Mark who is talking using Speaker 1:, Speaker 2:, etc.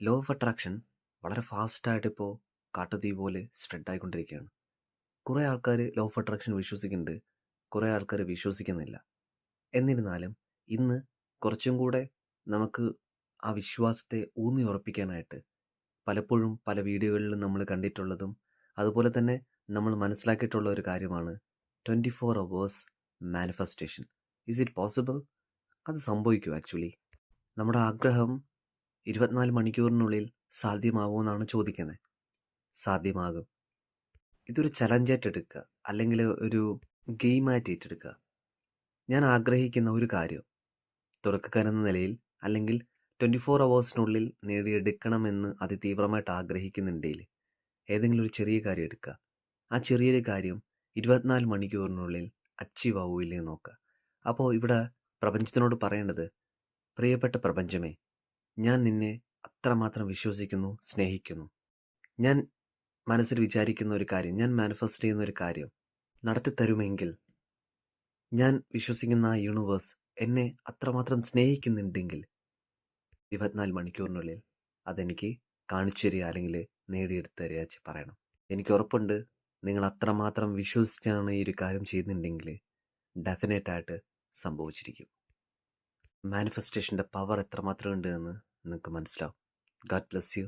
Speaker 1: Law of attraction വളരെ ഫാസ്റ്റായിട്ട് ഇപ്പോൾ കാട്ടുതീ പോലെ സ്പ്രെഡ് ആയിക്കൊണ്ടിരിക്കുകയാണ്. കുറേ ആൾക്കാർ ലോ ഓഫ് അട്രാക്ഷൻ വിശ്വസിക്കുന്നുണ്ട്, കുറേ ആൾക്കാർ വിശ്വസിക്കുന്നില്ല. എന്നിരുന്നാലും ഇന്ന് കുറച്ചും കൂടെ നമുക്ക് ആ വിശ്വാസത്തെ ഊന്നി ഉറപ്പിക്കാനായിട്ട് പലപ്പോഴും പല വീഡിയോകളിലും നമ്മൾ കണ്ടിട്ടുള്ളതും അതുപോലെ തന്നെ നമ്മൾ മനസ്സിലാക്കിയിട്ടുള്ള ഒരു കാര്യമാണ് 24 hours manifestation. Is it possible? അത് സംഭവിക്കും. ആക്ച്വലി നമ്മുടെ ആഗ്രഹം 24 മണിക്കൂറിനുള്ളിൽ സാധ്യമാവുമെന്നാണ് ചോദിക്കുന്നത്. സാധ്യമാകും. ഇതൊരു ചലഞ്ചായിട്ട് എടുക്കുക, അല്ലെങ്കിൽ ഒരു ഗെയിമായിട്ട് ഏറ്റെടുക്കുക. ഞാൻ ആഗ്രഹിക്കുന്ന ഒരു കാര്യം തുടക്കക്കാരെന്ന നിലയിൽ അല്ലെങ്കിൽ 24 hours നേടിയെടുക്കണമെന്ന് അതിതീവ്രമായിട്ട് ആഗ്രഹിക്കുന്നുണ്ടെങ്കിൽ ഏതെങ്കിലും ഒരു ചെറിയ കാര്യം എടുക്കുക. ആ ചെറിയൊരു കാര്യം 24 മണിക്കൂറിനുള്ളിൽ അച്ചീവ് ആവില്ലേ നോക്കുക. അപ്പോൾ ഇവിടെ പ്രപഞ്ചത്തിനോട് പറയേണ്ടത്, പ്രിയപ്പെട്ട പ്രപഞ്ചമേ, ഞാൻ നിന്നെ അത്രമാത്രം വിശ്വസിക്കുന്നു, സ്നേഹിക്കുന്നു. ഞാൻ മനസ്സിൽ വിചാരിക്കുന്ന ഒരു കാര്യം, ഞാൻ മാനിഫെസ്റ്റ് ചെയ്യുന്ന ഒരു കാര്യം നടത്തിത്തരുമെങ്കിൽ, ഞാൻ വിശ്വസിക്കുന്ന ആ യൂണിവേഴ്സ് എന്നെ അത്രമാത്രം സ്നേഹിക്കുന്നുണ്ടെങ്കിൽ 24 മണിക്കൂറിനുള്ളിൽ അതെനിക്ക് കാണിച്ചു തരിക, അല്ലെങ്കിൽ നേടിയെടുത്ത് തരിക പറയണം. എനിക്ക് ഉറപ്പുണ്ട്, നിങ്ങൾ അത്രമാത്രം വിശ്വസിച്ചാണ് ഈ ഒരു കാര്യം ചെയ്യുന്നുണ്ടെങ്കിൽ ഡെഫിനറ്റായിട്ട് സംഭവിച്ചിരിക്കും. മാനിഫെസ്റ്റേഷൻ്റെ പവർ എത്രമാത്രം ഉണ്ട് എന്ന് നിങ്ങൾക്ക് മനസ്സിലാവും. God bless you.